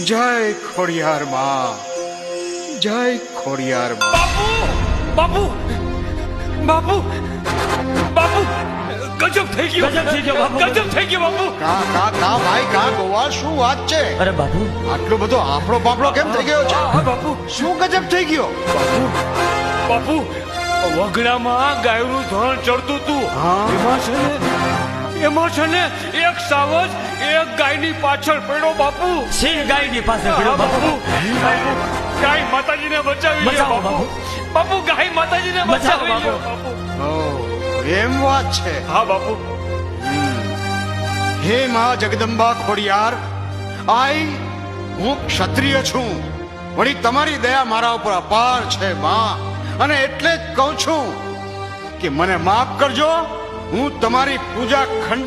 જય ખોડિયાર માં, જય ખોડિયાર માં. બાપુ બાપુ બાપુ ગજબ થઈ ગયો, ગજબ થઈ ગયો બાપુ. ગજબ થઈ ગયો બાપુ. કા કા કા ભાઈ કા ગોવા, શું વાત છે? અરે બાપુ, આટલો બધો આપણો બાપડો કેમ થઈ ગયો છે? હા બાપુ. શું ગજબ થઈ ગયો? બાપુ વગડામાં ગાયનું ધોરણ ચડતું હતું. હા. એમાં છે ને એક સાવજ એક ગાયની પાછળ પડ્યો બાપુ. સિંહ ગાયની પાસે પડ્યો હા, બાપુ. બાપુ ગાય માતાજીને બચાવી લે બચાવો બાપુ. બાપુ ગાય માતાજીને બચાવો બચાવી લે બાપુ. બાપુ. ઓહ, એમ વાત છે. હા બાપુ. હે માં જગદંબા ખોડિયાર, હું ક્ષત્રિય છું, વળી તમારી દયા મારા ઉપર અપાર છે માં, અને એટલે જ કહું છું કે મને માફ કરજો. હું તમારી પૂજા ખંડિત